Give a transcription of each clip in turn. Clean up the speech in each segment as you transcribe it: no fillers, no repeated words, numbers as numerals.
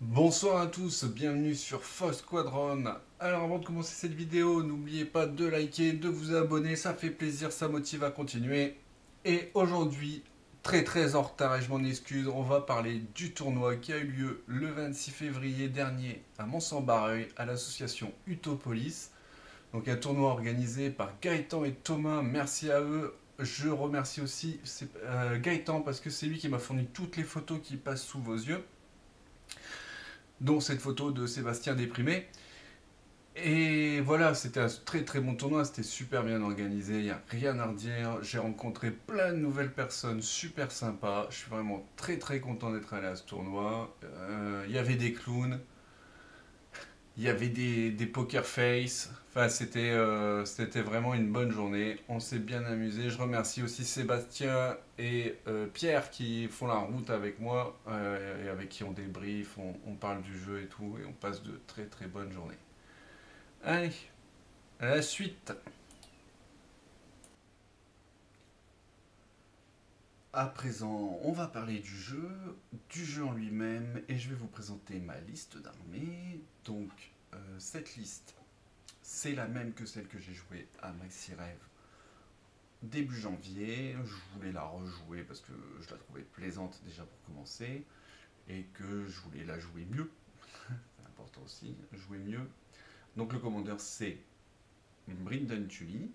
Bonsoir à tous, bienvenue sur Fox Squadron. Alors avant de commencer cette vidéo, n'oubliez pas de liker, de vous abonner, ça fait plaisir, ça motive à continuer. Et aujourd'hui, très en retard et je m'en excuse, on va parler du tournoi qui a eu lieu le 26 février dernier à Mont-Saint-Barreuil à l'association Utopolis. Donc un tournoi organisé par Gaëtan et Thomas, merci à eux. Je remercie aussi Gaëtan parce que c'est lui qui m'a fourni toutes les photos qui passent sous vos yeux, dont cette photo de Sébastien déprimé. Et voilà, c'était un très bon tournoi, c'était super bien organisé, il n'y a rien à redire. J'ai rencontré plein de nouvelles personnes super sympas. Je suis vraiment très content d'être allé à ce tournoi. Il y avait des clowns, il y avait des poker face. Enfin, c'était vraiment une bonne journée. On s'est bien amusé. Je remercie aussi Sébastien et Pierre qui font la route avec moi et avec qui on débrief, on parle du jeu et tout, et on passe de très bonnes journées. Allez, à la suite. À présent, on va parler du jeu en lui-même, et je vais vous présenter ma liste d'armées. Donc, cette liste, c'est la même que celle que j'ai jouée à Maxi Rêve début janvier. Je voulais la rejouer parce que je la trouvais plaisante déjà pour commencer, et que je voulais la jouer mieux. C'est important aussi, jouer mieux. Donc, le commandeur, c'est Brynden Tully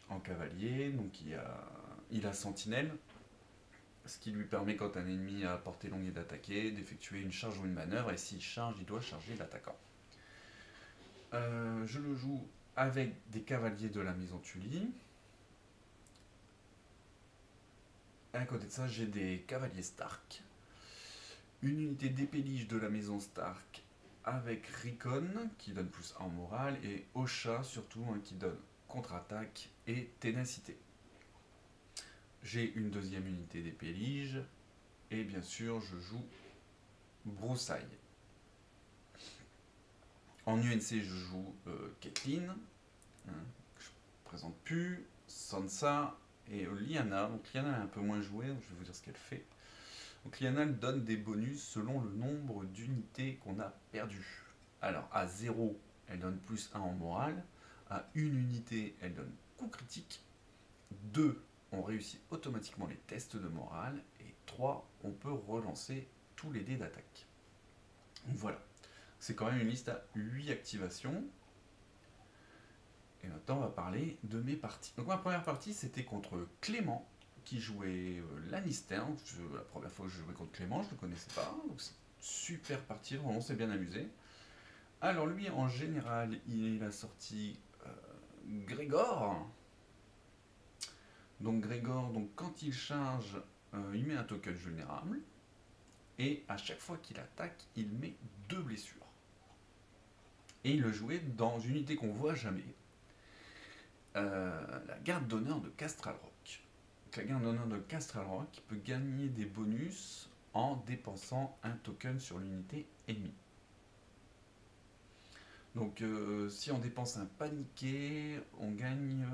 en cavalier. Donc, il a Sentinelle, ce qui lui permet, quand un ennemi à portée longue est d'attaquer, d'effectuer une charge ou une manœuvre, et s'il charge, il doit charger l'attaquant. Je le joue avec des cavaliers de la maison Tully. À côté de ça, j'ai des cavaliers Stark, une unité d'épélige de la maison Stark avec Recon qui donne plus en morale, et Osha surtout, hein, qui donne contre-attaque et ténacité. J'ai une deuxième unité d'épélige, et bien sûr je joue Broussaille. En UNC, je joue Caitlyn, hein, que je ne présente plus, Sansa et Lyanna. Donc Lyanna est un peu moins jouée, donc je vais vous dire ce qu'elle fait. Donc Lyanna donne des bonus selon le nombre d'unités qu'on a perdues. Alors à 0, elle donne plus 1 en morale. À 1 unité, elle donne coup critique. 2, on réussit automatiquement les tests de morale. Et 3, on peut relancer tous les dés d'attaque. Donc voilà. C'est quand même une liste à 8 activations. Et maintenant, on va parler de mes parties. Donc ma première partie, c'était contre Clément, qui jouait Lannister. La première fois que je jouais contre Clément, je ne le connaissais pas. Donc c'est une super partie, vraiment, on s'est bien amusé. Alors lui, en général, il a sorti Grégor. Donc Grégor, donc, quand il charge, il met un token vulnérable. Et à chaque fois qu'il attaque, il met 2 blessures. Et il le jouait dans une unité qu'on voit jamais. La garde d'honneur de Castral Rock. Donc, la garde d'honneur de Castral Rock peut gagner des bonus en dépensant un token sur l'unité ennemie. Donc si on dépense un paniqué, on gagne...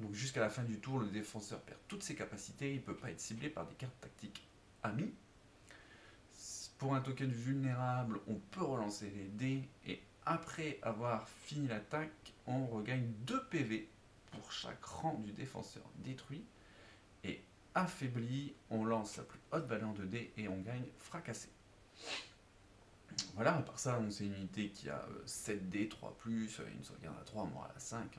donc jusqu'à la fin du tour, le défenseur perd toutes ses capacités, il ne peut pas être ciblé par des cartes tactiques amies. Pour un token vulnérable, on peut relancer les dés, et après avoir fini l'attaque, on regagne 2 PV pour chaque rang du défenseur détruit, et affaibli, on lance la plus haute valeur de dés et on gagne fracassé. Voilà, à part ça, c'est une unité qui a 7 dés, 3+, une sauvegarde à 3, morale à 5.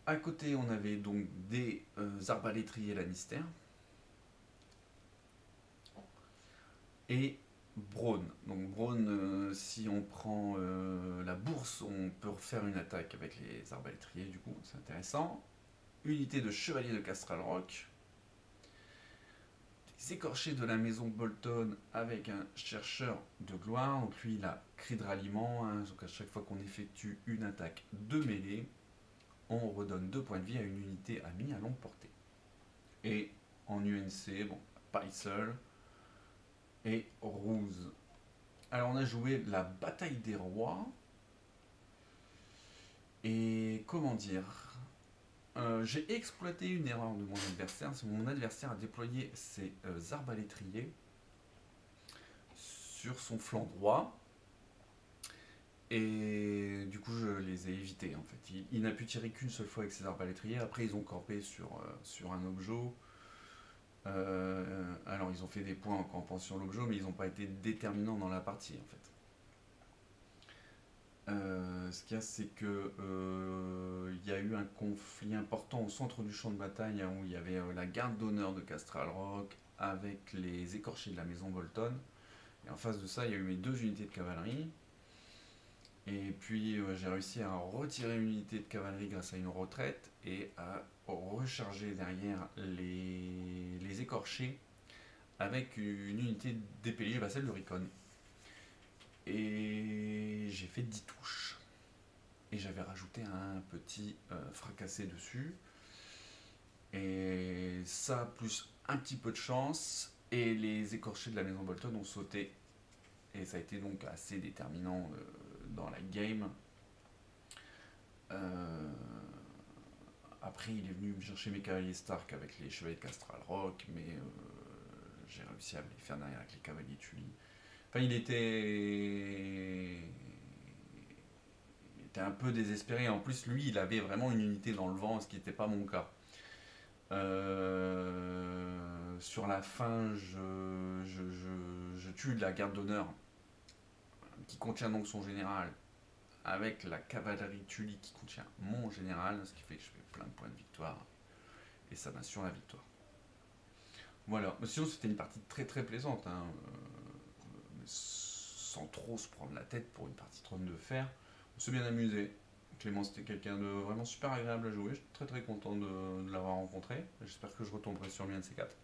À côté, on avait donc des arbalétriers Lannister et Braun. Donc Braun, si on prend la bourse, on peut faire une attaque avec les arbalétriers, du coup, c'est intéressant. Unité de chevalier de Castral Rock. Des écorchés de la maison Bolton avec un chercheur de gloire. Donc lui, il a cri de ralliement, hein, donc à chaque fois qu'on effectue une attaque de mêlée, on redonne 2 points de vie à une unité amie à longue portée. Et en UNC, bon, Pycelle et Ruse. Alors on a joué la bataille des rois. Et comment dire, j'ai exploité une erreur de mon adversaire. Mon adversaire a déployé ses arbalétriers sur son flanc droit. Et du coup, je les ai évités en fait. Il n'a pu tirer qu'une seule fois avec ses arbalétriers. Après, ils ont campé sur un objet. Alors, ils ont fait des points en campant sur l'objet, mais ils n'ont pas été déterminants dans la partie en fait. Ce qu'il y a, c'est que il y a eu un conflit important au centre du champ de bataille, hein, où il y avait la garde d'honneur de Castral Rock avec les écorchés de la maison Bolton. Et en face de ça, il y a eu mes deux unités de cavalerie. Et puis j'ai réussi à retirer une unité de cavalerie grâce à une retraite et à recharger derrière les écorchés avec une unité d'épée légère, celle de Ricon. Et j'ai fait 10 touches. Et j'avais rajouté un petit fracassé dessus. Et ça, plus un petit peu de chance. Et les écorchés de la maison Bolton ont sauté. Et ça a été donc assez déterminant dans la game. Après, il est venu me chercher mes cavaliers Stark avec les chevaliers de Castral Rock, mais j'ai réussi à me les faire derrière avec les cavaliers Tully. Enfin, il était un peu désespéré. En plus, lui, il avait vraiment une unité dans le vent, ce qui n'était pas mon cas. Sur la fin, je tue la garde d'honneur, qui contient donc son général, avec la cavalerie Tully qui contient mon général, ce qui fait que je fais plein de points de victoire. Et ça m'assure la victoire. Voilà. Mais sinon, c'était une partie très très plaisante, hein, sans trop se prendre la tête pour une partie trône de fer. On s'est bien amusé. Clément, c'était quelqu'un de vraiment super agréable à jouer. Je suis très très content de l'avoir rencontré. J'espère que je retomberai sur lui un de ces quatre.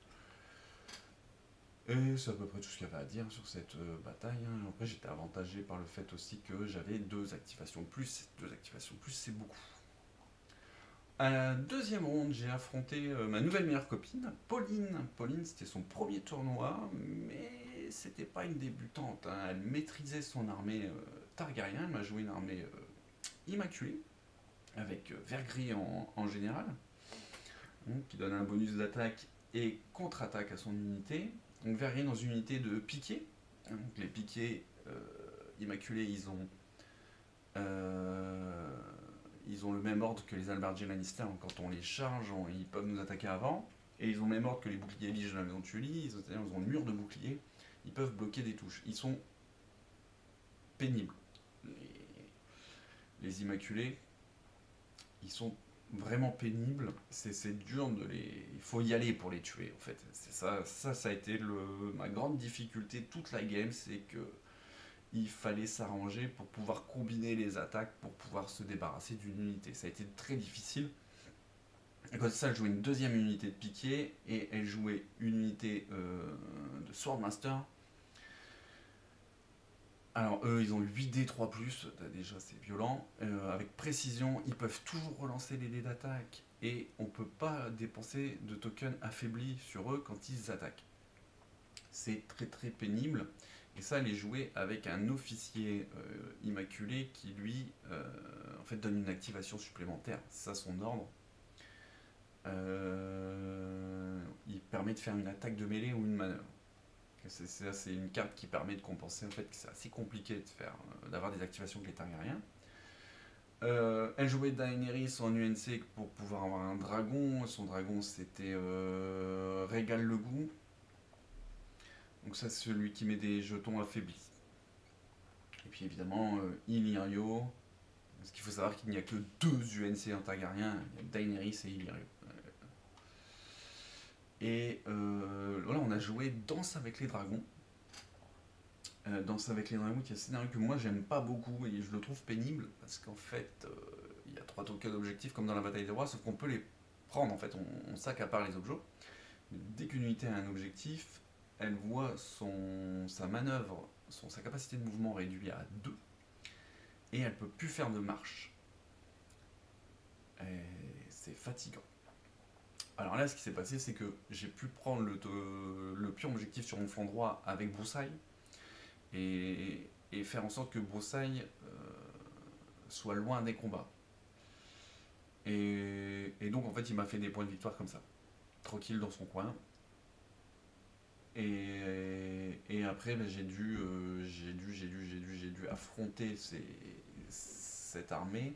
Et c'est à peu près tout ce qu'il y avait à dire sur cette bataille, hein. Après, j'étais avantagé par le fait aussi que j'avais 2 activations de plus. 2 activations de plus, c'est beaucoup. À la deuxième ronde, j'ai affronté ma nouvelle meilleure copine, Pauline. Pauline, c'était son premier tournoi, mais c'était pas une débutante, hein. Elle maîtrisait son armée Targaryen. Elle m'a joué une armée immaculée, avec vert gris en général, donc, qui donne un bonus d'attaque et contre-attaque à son unité. Donc vert gris dans une unité de piquets. Donc, les piquets immaculés, ils ont le même ordre que les Albardiers Lannister. Quand on les charge, ils peuvent nous attaquer avant. Et ils ont le même ordre que les boucliers Lige de la maison Tully. C'est-à-dire ils ont le mur de bouclier. Ils peuvent bloquer des touches. Ils sont pénibles. Les Immaculés, ils sont vraiment pénibles. C'est dur de les... Il faut y aller pour les tuer, en fait. Ça a été ma grande difficulté toute la game, c'est que il fallait s'arranger pour pouvoir combiner les attaques, pour pouvoir se débarrasser d'une unité. Ça a été très difficile. Et comme ça, elle jouait une deuxième unité de piquet, et elle jouait une unité de Swordmaster. Alors eux, ils ont 8D3+, déjà c'est violent. Avec précision, ils peuvent toujours relancer les dés d'attaque, et on ne peut pas dépenser de tokens affaiblis sur eux quand ils attaquent. C'est très très pénible. Et ça, elle est jouée avec un officier immaculé qui, lui, en fait, donne une activation supplémentaire. C'est ça son ordre. Il permet de faire une attaque de mêlée ou une manœuvre. C'est une carte qui permet de compenser, en fait, que c'est assez compliqué d'avoir des activations avec les Targaryens. Elle jouait Daenerys en UNC pour pouvoir avoir un dragon. Son dragon, c'était Régale le Goût. Donc ça, c'est celui qui met des jetons affaiblis. Et puis évidemment, Illyrio. Parce qu'il faut savoir qu'il n'y a que 2 UNC en Targaryen. Il y a Daenerys et Illyrio. Et voilà, on a joué Danse avec les dragons. Danse avec les dragons, qui est un scénario que moi j'aime pas beaucoup et je le trouve pénible. Parce qu'en fait, il y a 3 tokens d'objectifs comme dans la bataille des rois, sauf qu'on peut les prendre. En fait, on s'accapare les objets. Mais dès qu'une unité a un objectif, elle voit sa manœuvre, sa capacité de mouvement réduite à 2, et elle peut plus faire de marche. Et c'est fatigant. Alors là, ce qui s'est passé, c'est que j'ai pu prendre le pion objectif sur mon flanc droit avec Broussailles, et faire en sorte que Broussailles soit loin des combats. Et donc, en fait, il m'a fait des points de victoire comme ça, tranquille dans son coin. Et après, ben, j'ai dû affronter cette armée.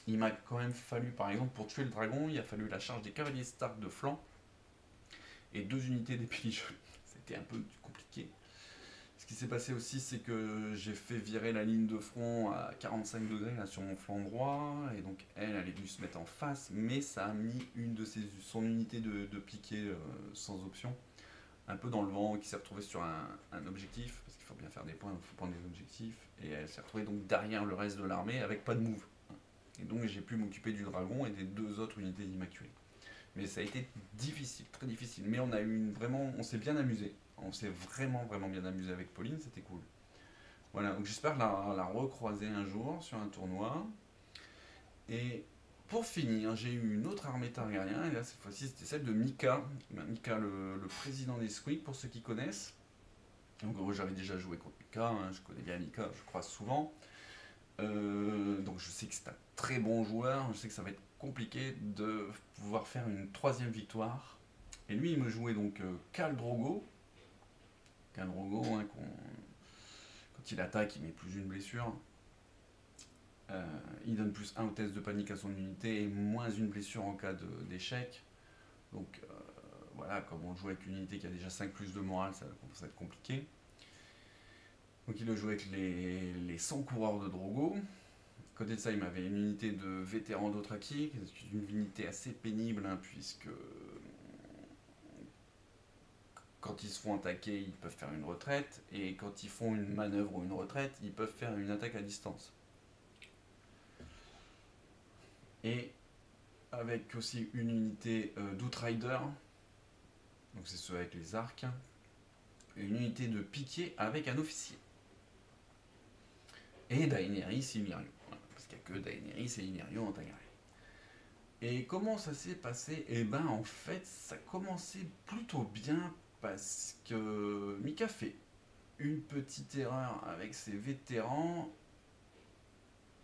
Il m'a quand même fallu, par exemple, pour tuer le dragon, il a fallu la charge des cavaliers Stark de flanc et 2 unités d'épée légère. C'était un peu compliqué. Ce qui s'est passé aussi, c'est que j'ai fait virer la ligne de front à 45 degrés là, sur mon flanc droit, et donc elle est dû se mettre en face, mais ça a mis son unité de piqué sans option, un peu dans le vent, qui s'est retrouvée sur un objectif, parce qu'il faut bien faire des points, il faut prendre des objectifs, et elle s'est retrouvée donc derrière le reste de l'armée avec pas de move. Et donc j'ai pu m'occuper du dragon et des 2 autres unités immaculées. Mais ça a été difficile, très difficile. Mais on a eu on s'est bien amusé. On s'est vraiment, vraiment bien amusé avec Pauline, c'était cool. Voilà, donc j'espère la recroiser un jour sur un tournoi. Et pour finir, j'ai eu une autre armée Targaryen, et là cette fois-ci c'était celle de Mika. Mika, le président des Squeak, pour ceux qui connaissent. Donc j'avais déjà joué contre Mika, hein, je connais bien Mika, je croise souvent. Donc je sais que c'est un très bon joueur, je sais que ça va être compliqué de pouvoir faire une 3e victoire. Et lui, il me jouait donc Khal Drogo. Khal Drogo, hein, quand il attaque, il met plus une blessure. Il donne plus 1 au test de panique à son unité et moins une blessure en cas d'échec. Donc voilà, comme on joue avec une unité qui a déjà 5 plus de morale, ça va être compliqué. Donc il a joué avec les 100 coureurs de Drogo. À côté de ça, il m'avait une unité de vétérans d'Othraki, une unité assez pénible, hein, puisque quand ils se font attaquer, ils peuvent faire une retraite, et quand ils font une manœuvre ou une retraite, ils peuvent faire une attaque à distance. Et avec aussi une unité d'Outrider, donc c'est ceux avec les arcs, et une unité de piquier avec un officier. Et Daenerys et Illyrio, parce qu'il n'y a que Daenerys et Illyrio en Targaryen. Et comment ça s'est passé? Eh ben en fait, ça commençait plutôt bien, parce que Mika fait une petite erreur avec ses vétérans,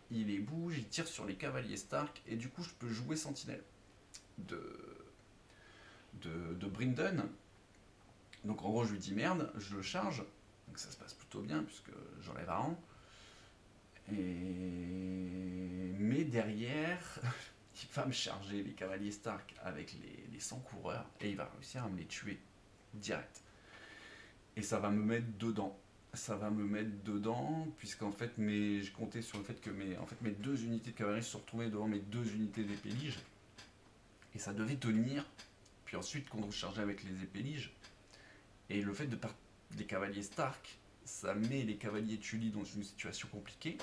il les bouge, il tire sur les cavaliers Stark, et du coup je peux jouer sentinelle de Brynden. Donc en gros je lui dis merde, je le charge, donc ça se passe plutôt bien puisque j'enlève Aran. Mais derrière, il va me charger les cavaliers Stark avec les 100 coureurs et il va réussir à me les tuer direct. Et ça va me mettre dedans. Puisqu'en fait, je comptais sur le fait que mes 2 unités de cavalerie se sont retrouvées devant mes 2 unités d'épée lige. Et ça devait tenir. Puis ensuite, contre-charger avec les épées liges. Et le fait de partir des cavaliers Stark, ça met les cavaliers Tully dans une situation compliquée.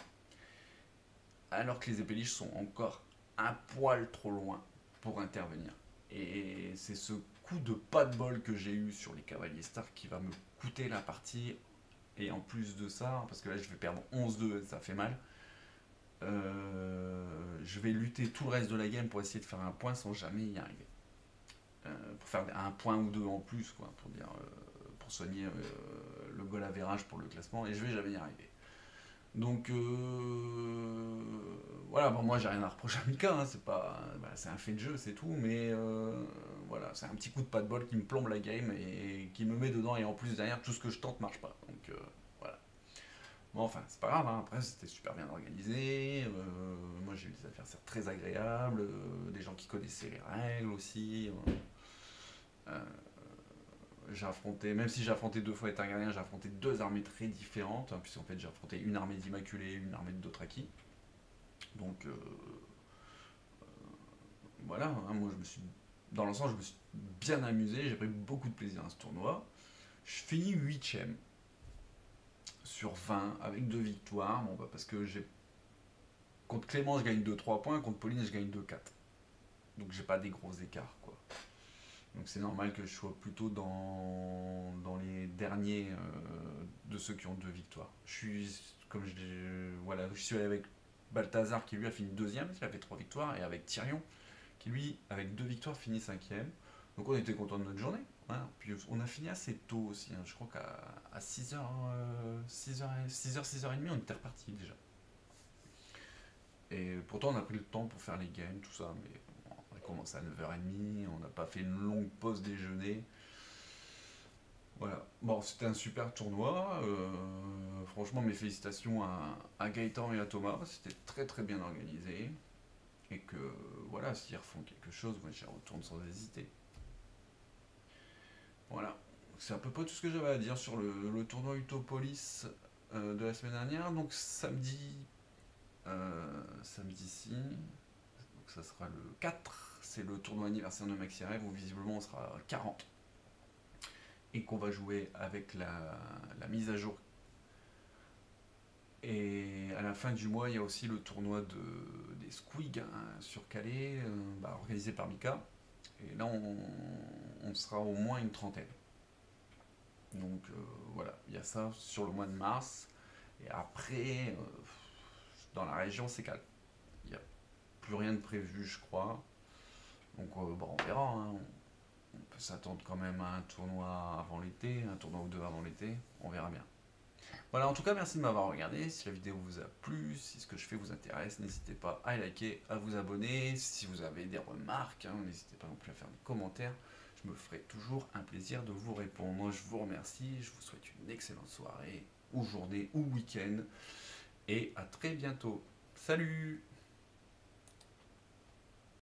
Alors que les épée liges sont encore un poil trop loin pour intervenir. Et c'est ce coup de pas de bol que j'ai eu sur les cavaliers Stark qui va me coûter la partie. Et en plus de ça, parce que là je vais perdre 11-2, ça fait mal, je vais lutter tout le reste de la game pour essayer de faire un point sans jamais y arriver. Pour faire un point ou 2 en plus, quoi, pour soigner le goal average pour le classement, et je vais jamais y arriver. Donc voilà, bon, moi j'ai rien à reprocher à Mika, hein, c'est un fait de jeu, c'est tout, mais voilà, c'est un petit coup de pas de bol qui me plombe la game et qui me met dedans, et en plus derrière tout ce que je tente marche pas. Donc voilà. Bon, enfin, c'est pas grave, hein, après c'était super bien organisé, moi j'ai eu des adversaires très agréables, des gens qui connaissaient les règles aussi. J'ai affronté, même si j'ai affronté 2 fois les Targaryens, j'ai affronté 2 armées très différentes, hein, puisqu'en fait j'ai affronté une armée d'Immaculés et une armée de Dothraki. Donc voilà, hein, moi dans l'ensemble je me suis bien amusé, j'ai pris beaucoup de plaisir à ce tournoi. Je finis 8ème sur 20 avec 2 victoires, bon, parce que contre Clément je gagne 2-3 points, contre Pauline je gagne 2-4. Donc j'ai pas des gros écarts, quoi. Donc c'est normal que je sois plutôt dans les derniers de ceux qui ont 2 victoires. Je suis allé avec Balthazar qui lui a fini 2ème, il a fait 3 victoires, et avec Tyrion qui lui, avec 2 victoires, finit 5ème. Donc on était content de notre journée. Hein. Puis on a fini assez tôt aussi, hein. Je crois qu'à 6h, 6h30, on était reparti déjà. Et pourtant on a pris le temps pour faire les games, tout ça, mais on a commencé à 9h30, on n'a pas fait une longue pause déjeuner. Voilà. Bon, c'était un super tournoi. Franchement, mes félicitations à Gaëtan et à Thomas. C'était très très bien organisé. Et que voilà, s'ils refont quelque chose, moi j'y retourne sans hésiter. Voilà. C'est à peu près tout ce que j'avais à dire sur le tournoi Utopolis de la semaine dernière. Donc samedi-ci, donc ça sera le 4. C'est le tournoi anniversaire de Maxi Rêve où visiblement on sera 40. Et qu'on va jouer avec la mise à jour. Et à la fin du mois, il y a aussi le tournoi des Squig hein, sur Calais, organisé par Mika. Et là, on sera au moins une trentaine. Donc voilà, il y a ça sur le mois de mars. Et après, dans la région, c'est calme. Il n'y a plus rien de prévu, je crois. Donc bon, on verra. Hein. On peut s'attendre quand même à un tournoi avant l'été, un tournoi ou deux avant l'été. On verra bien. Voilà, en tout cas, merci de m'avoir regardé. Si la vidéo vous a plu, si ce que je fais vous intéresse, n'hésitez pas à liker, à vous abonner. Si vous avez des remarques, hein, n'hésitez pas non plus à faire des commentaires. Je me ferai toujours un plaisir de vous répondre. Je vous remercie, je vous souhaite une excellente soirée, ou journée, ou week-end. Et à très bientôt. Salut!